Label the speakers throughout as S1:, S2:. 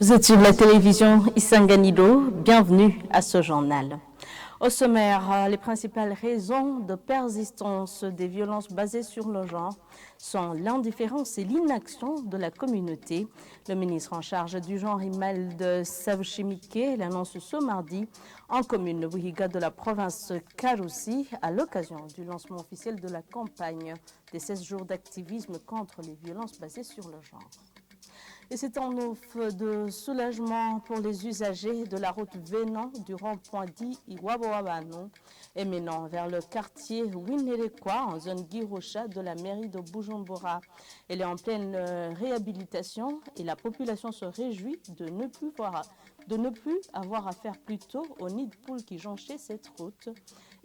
S1: Vous êtes sur la télévision Isanganido, bienvenue à ce journal. Au sommaire, les principales raisons de persistance des violences basées sur le genre sont l'indifférence et l'inaction de la communauté. Le ministre en charge du genre, Imelda Savchemike, l'annonce ce mardi en commune Buhiga de la province Karoussi à l'occasion du lancement officiel de la campagne des 16 jours d'activisme contre les violences basées sur le genre. Et c'est en offre de soulagement pour les usagers de la route venant du rond-point dit Iwabawabano et menant vers le quartier Winerekwa en zone Girocha de la mairie de Bujumbura. Elle est en pleine réhabilitation et la population se réjouit de ne plus avoir à faire plus tôt au nid de poules qui jonchait cette route.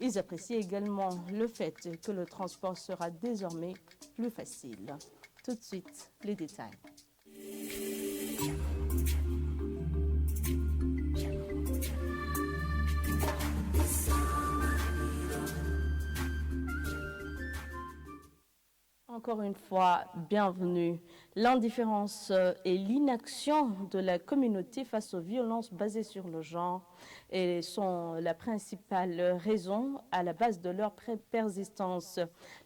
S1: Ils apprécient également le fait que le transport sera désormais plus facile. Tout de suite, les détails. Encore une fois, bienvenue. L'indifférence et l'inaction de la communauté face aux violences basées sur le genre sont la principale raison à la base de leur persistance.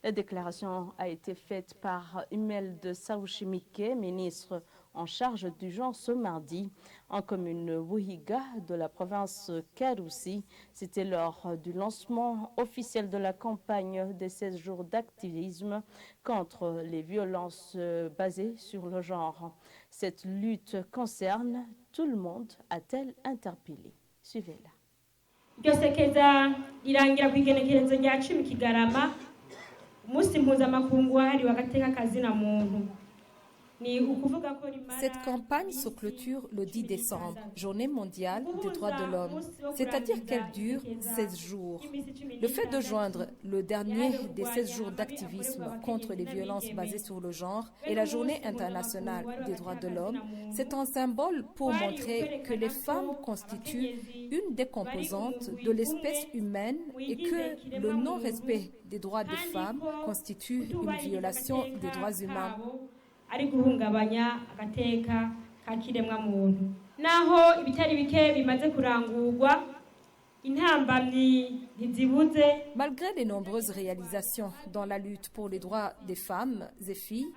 S1: La déclaration a été faite par Imelda Savchemike, ministre en charge du genre ce mardi en commune Buhiga de la province Karoussi. C'était lors du lancement officiel de la campagne des 16 jours d'activisme contre les violences basées sur le genre. Cette lutte concerne tout le monde, a-t-elle interpellé. Suivez-la.
S2: Irangira kwigenekerezo rya 10 Kigarama umunsi mpuzamakungu wahariwe agateka kazina muntu.
S3: Cette campagne se clôture le 10 décembre, journée mondiale des droits de l'homme, c'est-à-dire qu'elle dure 16 jours. Le fait de joindre le dernier des 16 jours d'activisme contre les violences basées sur le genre et la journée internationale des droits de l'homme, c'est un symbole pour montrer que les femmes constituent une des composantes de l'espèce humaine et que le non-respect des droits des femmes constitue une violation des droits humains.
S2: Ari guhungabanya agateka ka kiremwa muntu naho ibitari bike bimaze kurangurwa intambamyi ntizibuze.
S3: Malgré les nombreuses réalisations dans la lutte pour les droits des femmes et filles,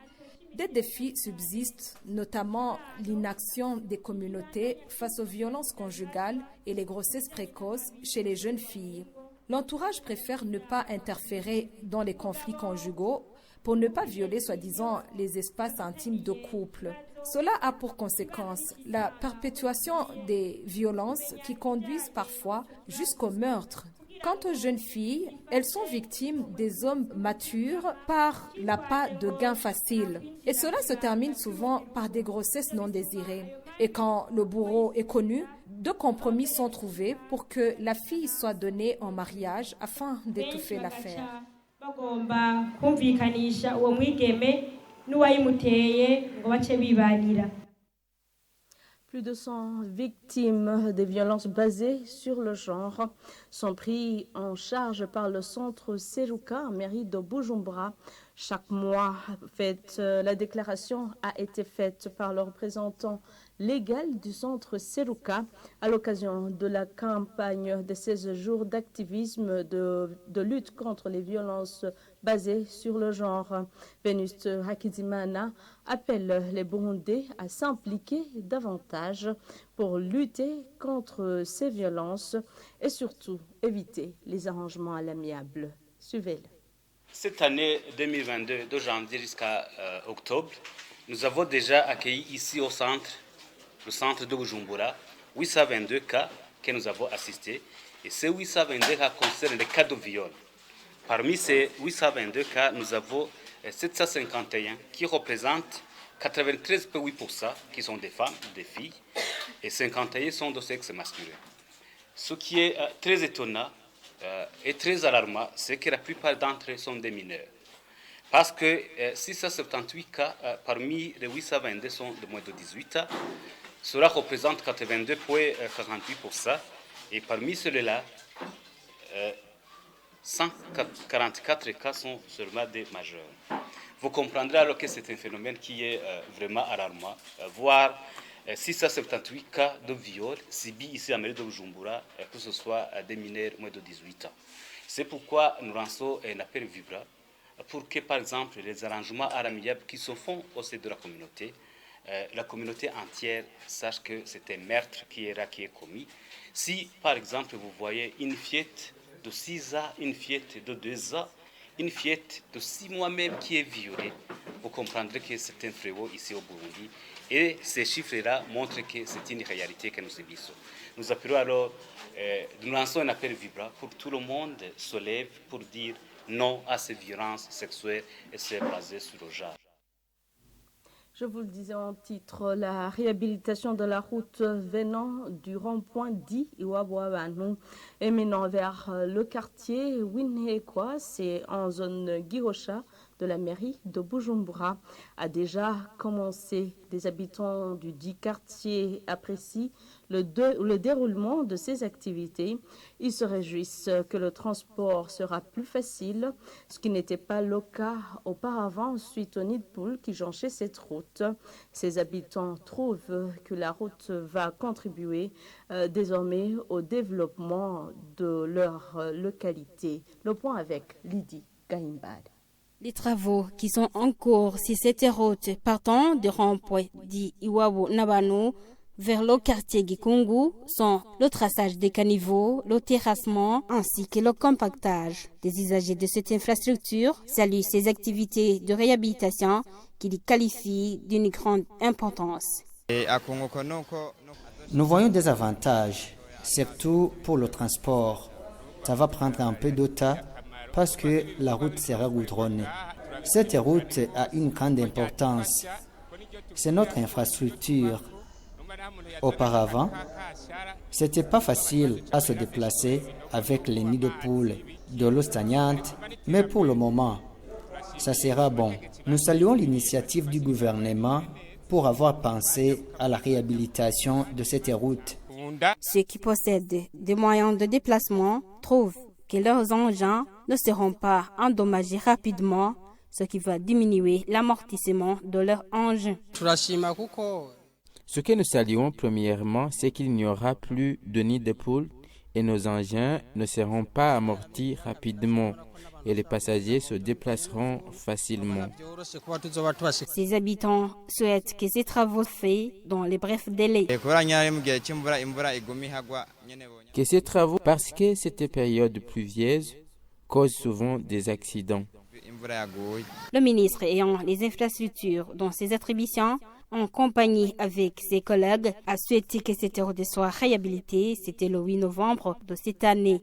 S3: des défis subsistent, notamment l'inaction des communautés face aux violences conjugales et les grossesses précoces chez les jeunes filles. L'entourage préfère ne pas interférer dans les conflits conjugaux pour ne pas violer, soi-disant, les espaces intimes de couple. Cela a pour conséquence la perpétuation des violences qui conduisent parfois jusqu'au meurtre. Quant aux jeunes filles, elles sont victimes des hommes matures par l'appât de gains faciles. Et cela se termine souvent par des grossesses non désirées. Et quand le bourreau est connu, 2 compromis sont trouvés pour que la fille soit donnée en mariage afin d'étouffer l'affaire.
S2: Bagomba kumvikanisha uwo mwigeme n'uwayimuteye ngo bace bibanira.
S1: Plus de 100 victimes des violences basées sur le genre sont prises en charge par le centre Seruka, mairie de Bujumbura. Chaque mois, la déclaration a été faite par le représentant légal du centre Seruka à l'occasion de la campagne des 16 jours d'activisme de lutte contre les violences basées sur le genre. Vénuste Hakizimana appelle les Burundais à s'impliquer davantage pour lutter contre ces violences et surtout éviter les arrangements à l'amiable. Suivez-le.
S4: Cette année 2022, de janvier jusqu'à octobre, nous avons déjà accueilli ici au centre, le centre de Bujumbura, 822 cas que nous avons assistés. Et ces 822 cas concernent les cas de viol. Parmi ces 822 cas, nous avons 751 qui représentent 93,8% qui sont des femmes, des filles, et 51 sont de sexe masculin. Ce qui est très étonnant et très alarmant, c'est que la plupart d'entre eux sont des mineurs. Parce que 678 cas parmi les 822 sont de moins de 18 ans. Cela représente 82,48%. Et parmi ceux-là, 144 cas sont seulement des majeurs. Vous comprendrez alors que c'est un phénomène qui est vraiment alarmant, voire 678 cas de viol subis ici à mairie de Bujumbura, que ce soit des mineurs moins de 18 ans. C'est pourquoi nous lançons un appel vibrant pour que, par exemple, les arrangements amiables qui se font au sein de la communauté entière sache que c'est un meurtre qui est commis. Si, par exemple, vous voyez une fillette de 6 ans, une fillette de 2 ans, une fillette de 6 mois même qui est violée, vous comprendrez que c'est un fléau ici au Burundi. Et ces chiffres-là montrent que c'est une réalité que nous subissons. Nous appelons alors, nous lançons un appel vibrant pour que tout le monde se lève pour dire non à ces violences sexuelles et c'est basé sur le genre.
S1: Je vous le disais en titre, la réhabilitation de la route venant du rond-point dit Iwabuabanu et menant vers le quartier Winhekwa, c'est en zone Gihosha de la mairie de Bujumbura, a déjà commencé. Des habitants du dit quartier apprécient le déroulement de ces activités. Ils se réjouissent que le transport sera plus facile, ce qui n'était pas le cas auparavant suite au nid de poule qui jonchait cette route. Ces habitants trouvent que la route va contribuer désormais au développement de leur localité. Le point avec Lydie Gaimbad.
S5: Les travaux qui sont en cours sur cette route partant de rond-point dit Iwabu Nabanu vers le quartier Gikungu sont le traçage des caniveaux, le terrassement ainsi que le compactage. Les usagers de cette infrastructure saluent ces activités de réhabilitation qui les qualifient d'une grande importance.
S6: Nous voyons des avantages, surtout pour le transport. Ça va prendre un peu de temps parce que la route sera goudronnée. Cette route a une grande importance. C'est notre infrastructure. Auparavant, c'était pas facile à se déplacer avec les nids de poules, de l'eau stagnante, mais pour le moment, ça sera bon. Nous saluons l'initiative du gouvernement pour avoir pensé à la réhabilitation de cette route.
S5: Ceux qui possèdent des moyens de déplacement trouvent que leurs engins ne seront pas endommagés rapidement, ce qui va diminuer l'amortissement de leurs engins.
S7: Ce que nous saluons premièrement, c'est qu'il n'y aura plus de nids de poules et nos engins ne seront pas amortis rapidement et les passagers se déplaceront facilement.
S5: Ces habitants souhaitent que ces travaux faits dans les brefs délais.
S7: Que ces travaux, parce que cette période pluvieuse cause souvent des accidents.
S5: Le ministre ayant les infrastructures dans ses attributions, en compagnie avec ses collègues, a souhaité que cette route soit réhabilitée. C'était le 8 novembre de cette année.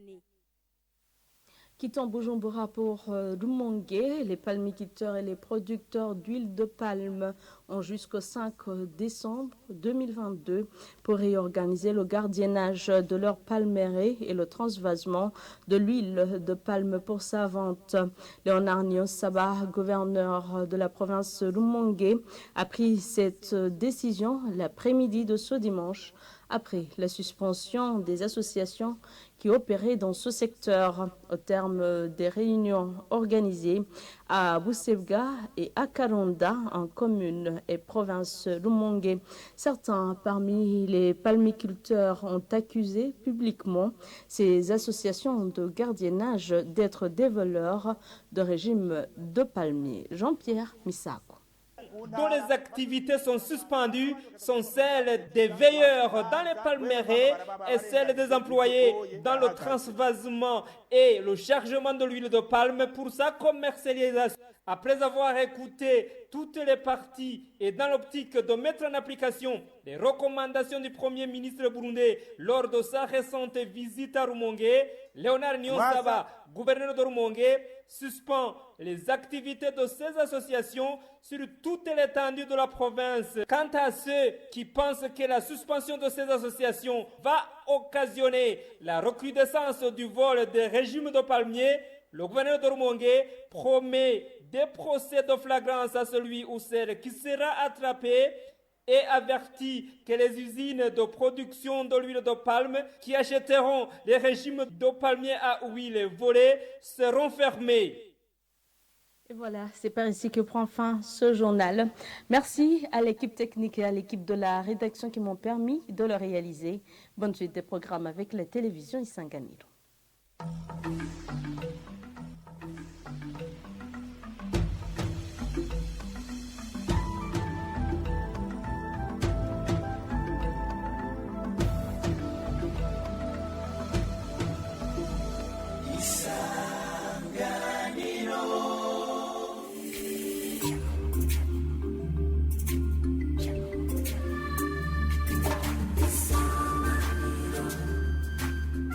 S1: Quittons Bujumbura pour Rumongue, les palmiculteurs et les producteurs d'huile de palme ont jusqu'au 5 décembre 2022 pour réorganiser le gardiennage de leurs palmeraies et le transvasement de l'huile de palme pour sa vente. Léonard Niosaba, gouverneur de la province Rumongue, a pris cette décision l'après-midi de ce dimanche après la suspension des associations qui opéraient dans ce secteur au terme des réunions organisées à Busebga et à Karonda en commune et province Rumongue. Certains parmi les palmiculteurs ont accusé publiquement ces associations de gardiennage d'être des voleurs de régime de palmiers. Jean-Pierre Misako.
S8: Dont les activités sont suspendues sont celles des veilleurs dans les palmeraies et celles des employés dans le transvasement et le chargement de l'huile de palme pour sa commercialisation. Après avoir écouté toutes les parties et dans l'optique de mettre en application les recommandations du Premier ministre burundais lors de sa récente visite à Rumongue, Léonard Niosaba, gouverneur de Rumongue, suspend les activités de ces associations sur toute l'étendue de la province. Quant à ceux qui pensent que la suspension de ces associations va occasionner la recrudescence du vol des régimes de palmiers, le gouverneur de Rumongue promet des procès de flagrance à celui ou celle qui sera attrapé et avertit que les usines de production de l'huile de palme qui achèteront les régimes de palmiers à huile volés seront fermées.
S1: Et voilà, c'est par ici que prend fin ce journal. Merci à l'équipe technique et à l'équipe de la rédaction qui m'ont permis de le réaliser. Bonne suite des programmes avec la télévision Isanganiro.